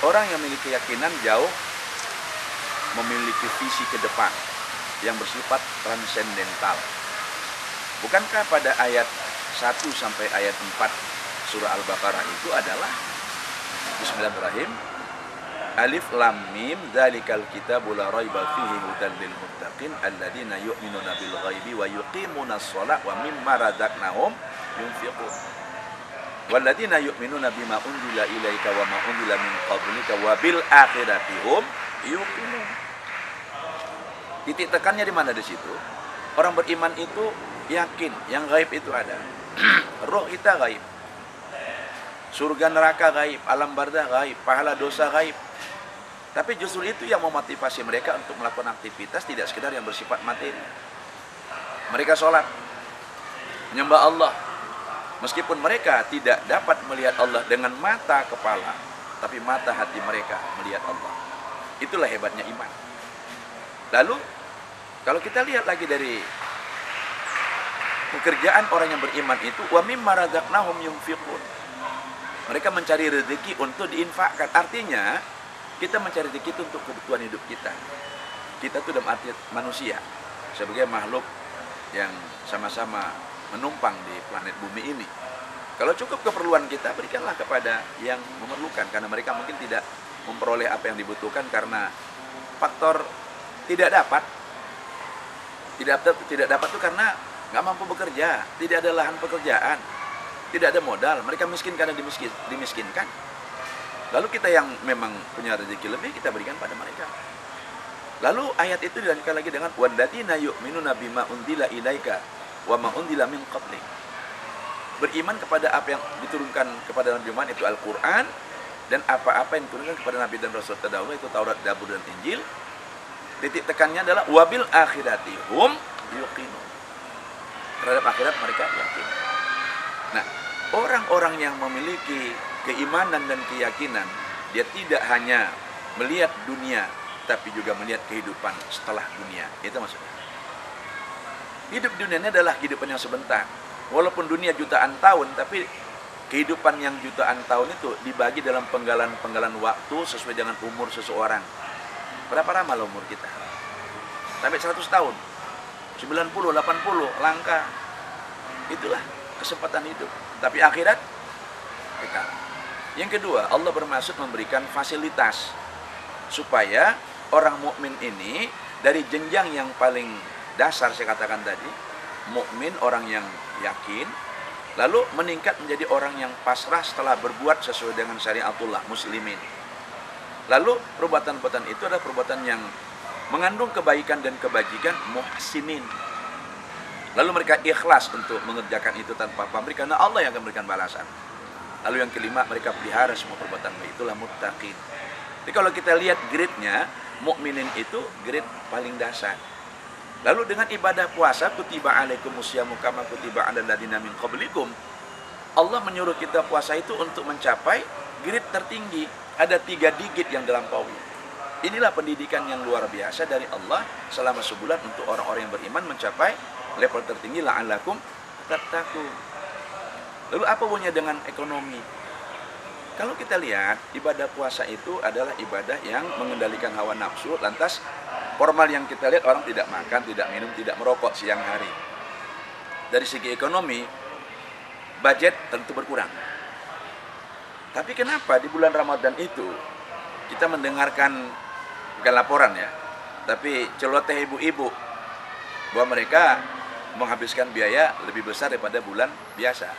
orang yang memiliki keyakinan jauh memiliki visi ke depan yang bersifat transendental. Bukankah pada ayat 1 sampai ayat 4 surah Al-Baqarah itu adalah Bismillahirrahmanirrahim, Alif Lam Mim dzalikal kitabul la raiba fihi hudal lil muttaqin alladzina yu'minuna bil ghaibi wa yuqimunas shalah wa mimma razaqnahum yunfiqun. Walladzina yu'minuna bima unzila ilaika wa ma unzila min qablika wa bil akhirati hum yuqinun. Titik tekannya di mana di situ? Orang beriman itu yakin yang gaib itu ada. Roh kita gaib. Surga neraka gaib, alam barzakh gaib, pahala dosa gaib. Tapi justru itu yang memotivasi mereka untuk melakukan aktivitas tidak sekedar yang bersifat materi. Mereka sholat, menyembah Allah. Meskipun mereka tidak dapat melihat Allah dengan mata kepala, tapi mata hati mereka melihat Allah. Itulah hebatnya iman. Lalu, kalau kita lihat lagi dari pekerjaan orang yang beriman itu, wa mimma razaqnahum yunfiqun. Mereka mencari rezeki untuk diinfakkan. Artinya, kita mencari rezeki itu untuk kebutuhan hidup kita. Kita itu dalam arti manusia, sebagai makhluk yang sama-sama menumpang di planet bumi ini. Kalau cukup keperluan kita, berikanlah kepada yang memerlukan, karena mereka mungkin tidak memperoleh apa yang dibutuhkan karena faktor tidak dapat itu karena nggak mampu bekerja, tidak ada lahan pekerjaan, tidak ada modal, mereka miskin karena dimiskinkan. Lalu kita yang memang punya rezeki lebih, kita berikan pada mereka. Lalu ayat itu dilanjutkan lagi dengan walladzina yu'minuna bima unzila ilaika wa ma unzila min qablik. Beriman kepada apa yang diturunkan kepada Nabi Muhammad itu Al-Quran, dan apa-apa yang diturunkan kepada Nabi dan Rasul terdahulu itu Taurat, Zabur, dan Injil. Titik tekannya adalah wabil akhirati hum yuqinun. Terhadap akhirat mereka yakin. Nah, orang-orang yang memiliki keimanan dan keyakinan, dia tidak hanya melihat dunia, tapi juga melihat kehidupan setelah dunia. Itu maksudnya. Hidup dunia ini adalah kehidupan yang sebentar. Walaupun dunia jutaan tahun, tapi kehidupan yang jutaan tahun itu dibagi dalam penggalan-penggalan waktu sesuai dengan umur seseorang. Berapa lama umur kita? Sampai 100 tahun, 90, 80, langka. Itulah kesempatan hidup. Tapi akhirat, kekal. Yang kedua, Allah bermaksud memberikan fasilitas supaya orang mukmin ini dari jenjang yang paling dasar saya katakan tadi, mukmin orang yang yakin, lalu meningkat menjadi orang yang pasrah setelah berbuat sesuai dengan syariatullah, muslimin. Lalu perbuatan-perbuatan itu adalah perbuatan yang mengandung kebaikan dan kebajikan, muhsinin. Lalu mereka ikhlas untuk mengerjakan itu tanpa pamrih karena Allah yang akan memberikan balasan. Lalu yang kelima, mereka pelihara semua perbuatan baik, itulah muttaqin. Jadi kalau kita lihat grade-nya, mukminin itu grade paling dasar. Lalu dengan ibadah puasa, kutiba alaikumusyamu kama kutiba alal ladzina min qablikum, Allah menyuruh kita puasa itu untuk mencapai grade tertinggi. Ada 3 digit yang dilampaui. Inilah pendidikan yang luar biasa dari Allah selama sebulan untuk orang-orang yang beriman mencapai level tertinggi la'allakum tattaqun. Lalu apa hubungannya dengan ekonomi? Kalau kita lihat, ibadah puasa itu adalah ibadah yang mengendalikan hawa nafsu. Lantas formal yang kita lihat, orang tidak makan, tidak minum, tidak merokok siang hari. Dari segi ekonomi, budget tentu berkurang. Tapi kenapa di bulan Ramadan itu kita mendengarkan, bukan laporan ya, tapi celoteh ibu-ibu bahwa mereka menghabiskan biaya lebih besar daripada bulan biasa.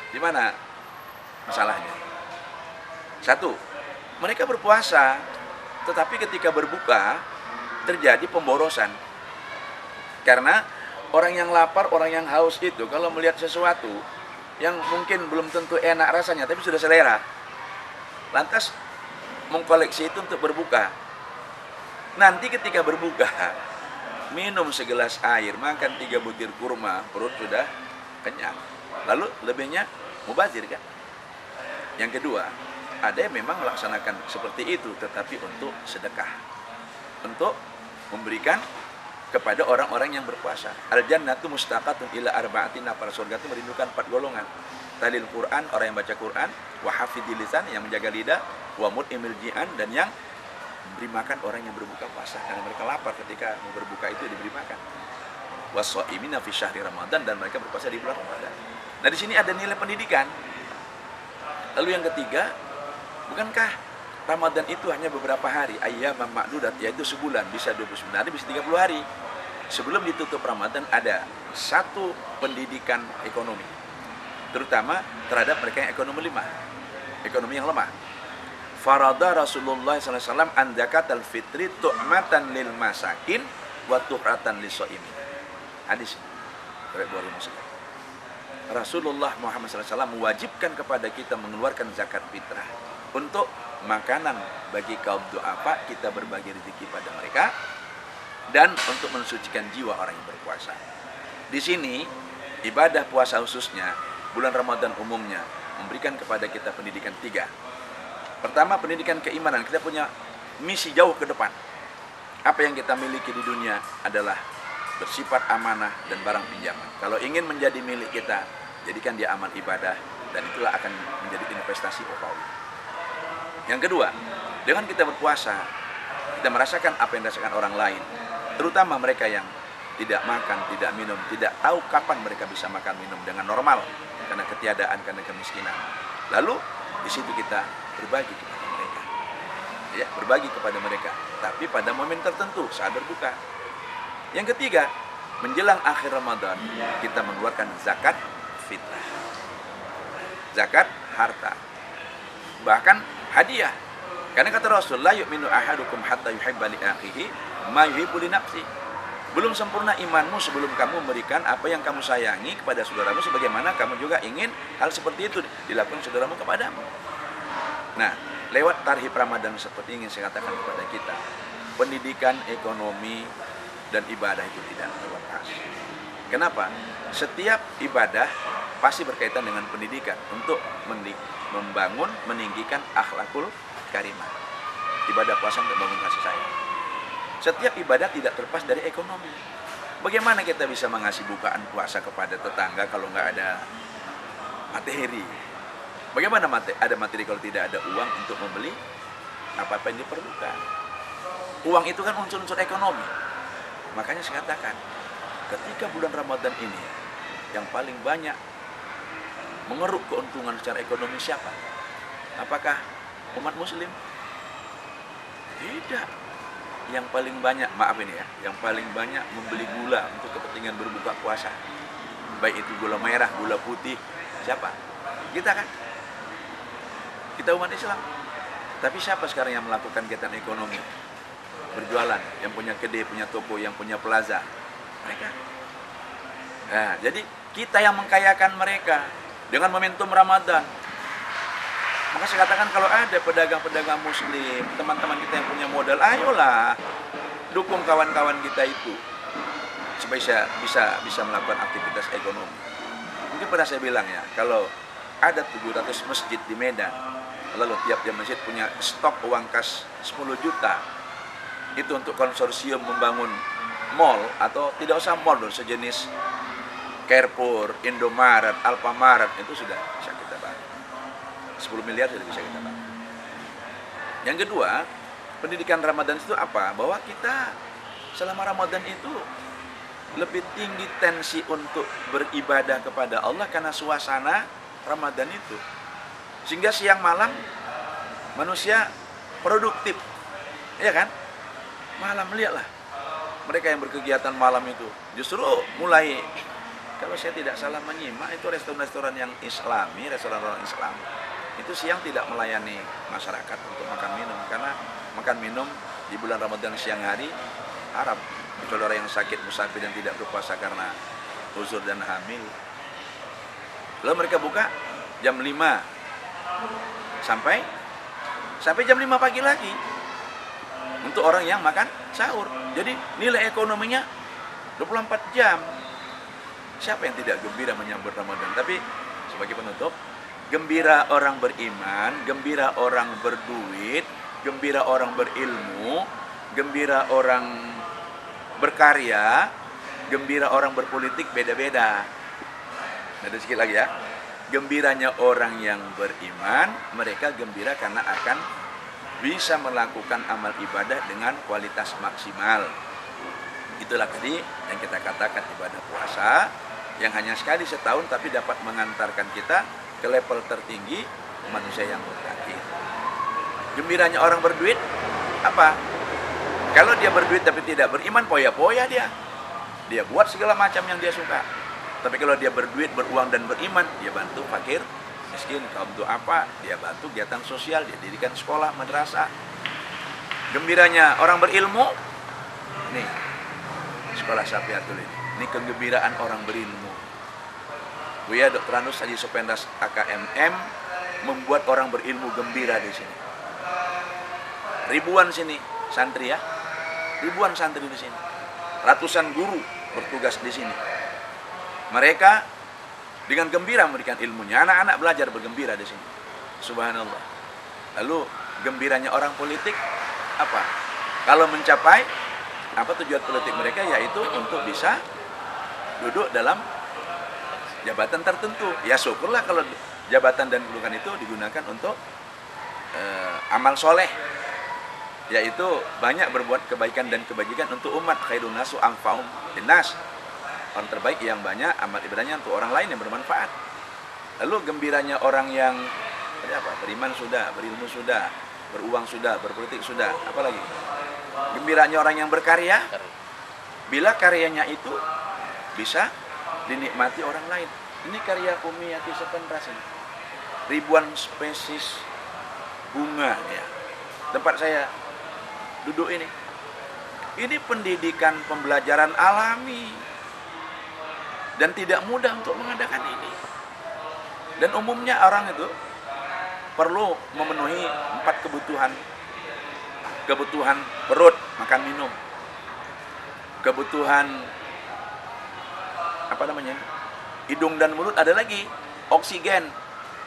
Di mana masalahnya? 1, mereka berpuasa, tetapi ketika berbuka terjadi pemborosan. Karena orang yang lapar, orang yang haus itu kalau melihat sesuatu yang mungkin belum tentu enak rasanya, tapi sudah selera, lantas mengkoleksi itu untuk berbuka. Nanti ketika berbuka, minum segelas air, makan 3 butir kurma, perut sudah kenyang. Lalu lebihnya mubazir kan? Yang kedua, ada yang memang melaksanakan seperti itu, tetapi untuk sedekah, untuk memberikan kepada orang-orang yang berpuasa. Al-jannatu mustaqatun ila arba'atin, para surga itu merindukan 4 golongan. Talil Quran, orang yang baca Quran, wa hafidil lisan, yang menjaga lidah, wa mut'imil ji'an, dan yang memberi makan orang yang berbuka puasa karena mereka lapar ketika mau berbuka itu diberi makan. Was-shaimina fi syahri Ramadan, dan mereka berpuasa di bulan Ramadan. Nah, di sini ada nilai pendidikan. Lalu yang ketiga, bukankah Ramadan itu hanya beberapa hari, ayyam ma'dudat, yaitu sebulan, bisa 29 hari, bisa 30 hari. Sebelum ditutup Ramadan ada satu pendidikan ekonomi, terutama terhadap mereka yang ekonomi yang lemah. Farada Rasulullah SAW an zakatal fitri tu'matan lil masakin wa tuhratan lis-sha'imin. Hadis riwayat Bukhari Muslim. Rasulullah Muhammad SAW mewajibkan kepada kita mengeluarkan zakat fitrah untuk makanan bagi kaum du'afa, kita berbagi rezeki pada mereka, dan untuk mensucikan jiwa orang yang berpuasa. Di sini ibadah puasa khususnya, bulan Ramadan umumnya memberikan kepada kita pendidikan 3. Pertama, pendidikan keimanan. Kita punya misi jauh ke depan. Apa yang kita miliki di dunia adalah bersifat amanah dan barang pinjaman. Kalau ingin menjadi milik kita, jadikan dia amal ibadah, dan itulah akan menjadi investasi ukhrawi. Yang kedua, dengan kita berpuasa, kita merasakan apa yang dirasakan orang lain, terutama mereka yang tidak makan, tidak minum, tidak tahu kapan mereka bisa makan minum dengan normal karena ketiadaan, karena kemiskinan. Lalu di situ kita berbagi kepada mereka, ya, berbagi kepada mereka, tapi pada momen tertentu saat berbuka. Yang ketiga, menjelang akhir Ramadan kita mengeluarkan zakat fitrah, zakat harta, bahkan hadiah. Karena kata Rasul, la yu'minu ahadukum hatta yuhibba li akhihi ma yuhibbu li nafsi. Belum sempurna imanmu sebelum kamu memberikan apa yang kamu sayangi kepada saudaramu sebagaimana kamu juga ingin hal seperti itu dilakukan saudaramu kepadamu. Nah, lewat tarhib Ramadan seperti ingin saya katakan kepada kita, pendidikan ekonomi dan ibadah itu tidak terlepas. Kenapa? Setiap ibadah pasti berkaitan dengan pendidikan untuk membangun, meninggikan akhlakul karimah. Ibadah puasa untuk membangun kasih sayang. Setiap ibadah tidak terlepas dari ekonomi. Bagaimana kita bisa mengasih bukaan puasa kepada tetangga kalau nggak ada materi? Bagaimana ada materi kalau tidak ada uang untuk membeli apa-apa yang diperlukan? Uang itu kan unsur-unsur ekonomi. Makanya saya katakan, ketika bulan Ramadan ini yang paling banyak mengeruk keuntungan secara ekonomi siapa? Apakah umat muslim? Tidak. Yang paling banyak, maaf ini ya, yang paling banyak membeli gula untuk kepentingan berbuka puasa, baik itu gula merah, gula putih, siapa? Kita kan? Kita umat Islam. Tapi siapa sekarang yang melakukan kegiatan ekonomi? Berjualan, yang punya kedai, punya toko, yang punya plaza, mereka. Nah, jadi kita yang mengkayakan mereka dengan momentum Ramadan. Maka saya katakan, kalau ada pedagang-pedagang muslim, teman-teman kita yang punya modal, ayolah dukung kawan-kawan kita itu supaya bisa melakukan aktivitas ekonomi. Mungkin pernah saya bilang ya, kalau ada 700 masjid di Medan, lalu tiap-tiap masjid punya stok uang kas 10 juta, itu untuk konsorsium membangun mall, atau tidak usah mall, sejenis Carrefour, Indomaret, Alfamaret, itu sudah bisa kita bangun. 10 miliar sudah bisa kita bangun. Yang kedua, pendidikan Ramadan itu apa? Bahwa kita selama Ramadan itu lebih tinggi tensi untuk beribadah kepada Allah karena suasana Ramadan itu. Sehingga siang malam manusia produktif. Ya kan? Malam, lihatlah mereka yang berkegiatan malam itu. Justru mulai, kalau saya tidak salah menyimak, itu restoran-restoran yang islami, restoran orang Islam, itu siang tidak melayani masyarakat untuk makan minum, karena makan minum di bulan Ramadan siang hari haram, kecuali orang yang sakit, musafir, dan tidak berpuasa karena uzur dan hamil. Lalu mereka buka jam 5 sampai jam 5 pagi lagi untuk orang yang makan sahur. Jadi nilai ekonominya 24 jam. Siapa yang tidak gembira menyambut Ramadan? Tapi sebagai penutup, gembira orang beriman, gembira orang berduit, gembira orang berilmu, gembira orang berkarya, gembira orang berpolitik beda-beda. Ada sedikit lagi ya. Gembiranya orang yang beriman, mereka gembira karena akan bisa melakukan amal ibadah dengan kualitas maksimal. Itulah tadi yang kita katakan ibadah puasa yang hanya sekali setahun tapi dapat mengantarkan kita ke level tertinggi manusia yang bertakwa. Gembiranya orang berduit apa? Kalau dia berduit tapi tidak beriman, poya-poya dia. Dia buat segala macam yang dia suka. Tapi kalau dia berduit, beruang dan beriman, dia bantu fakir, miskin, kaum du'afa, dia bantu kegiatan sosial, dia dirikan sekolah, madrasah. Gembiranya orang berilmu, nih sekolah Safiatul ini kegembiraan orang berilmu. Buya Dr. Anus Haji Sopendas AKMM membuat orang berilmu gembira di sini. Ribuan sini santri ya, ribuan santri di sini, ratusan guru bertugas di sini. Mereka dengan gembira memberikan ilmunya, anak-anak belajar bergembira di sini. Subhanallah. Lalu gembiranya orang politik apa? Kalau mencapai apa tujuan politik mereka, yaitu untuk bisa duduk dalam jabatan tertentu. Ya syukurlah kalau jabatan dan kedudukan itu digunakan untuk amal soleh, yaitu banyak berbuat kebaikan dan kebajikan untuk umat. Khairun nasu anfa'um linnas. Orang terbaik yang banyak amal ibadahnya untuk orang lain yang bermanfaat. Lalu gembiranya orang yang beriman sudah, berilmu sudah, beruang sudah, berpolitik sudah, apalagi gembiranya orang yang berkarya bila karyanya itu bisa dinikmati orang lain. Ini karya Umiyati Sepentas ini, ribuan spesies bunga ya, tempat saya duduk ini pendidikan pembelajaran alami dan tidak mudah untuk mengadakan ini. Dan umumnya orang itu perlu memenuhi 4 kebutuhan perut, makan minum, kebutuhan hidung dan mulut, ada lagi oksigen.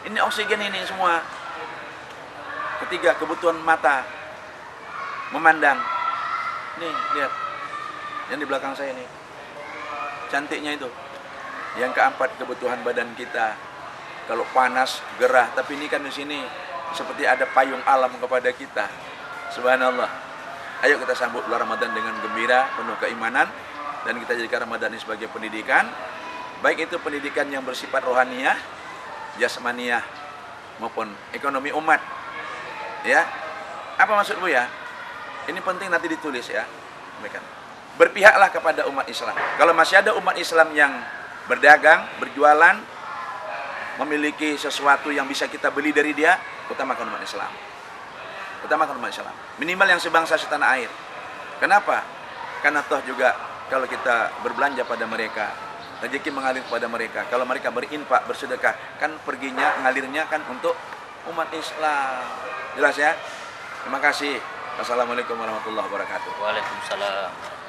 Ini oksigen ini semua. Ketiga, kebutuhan mata, memandang. Nih lihat yang di belakang saya nih, cantiknya itu. Yang keempat, kebutuhan badan kita. Kalau panas, gerah, tapi ini kan di sini seperti ada payung alam kepada kita. Subhanallah. Ayo kita sambut bulan Ramadan dengan gembira, penuh keimanan, dan kita jadikan Ramadan ini sebagai pendidikan, baik itu pendidikan yang bersifat rohaniyah, jasmaniyah, maupun ekonomi umat. Ya, apa maksud Bu ya? Ini penting nanti ditulis ya. Berpihaklah kepada umat Islam. Kalau masih ada umat Islam yang berdagang, berjualan, memiliki sesuatu yang bisa kita beli dari dia, utamakan umat Islam. Utamakan umat Islam. Minimal yang sebangsa setanah air. Kenapa? Karena toh juga kalau kita berbelanja pada mereka, rezeki mengalir kepada mereka. Kalau mereka berinfak, bersedekah, kan perginya, ngalirnya kan untuk umat Islam. Jelas ya? Terima kasih. Assalamualaikum warahmatullahi wabarakatuh. Waalaikumsalam.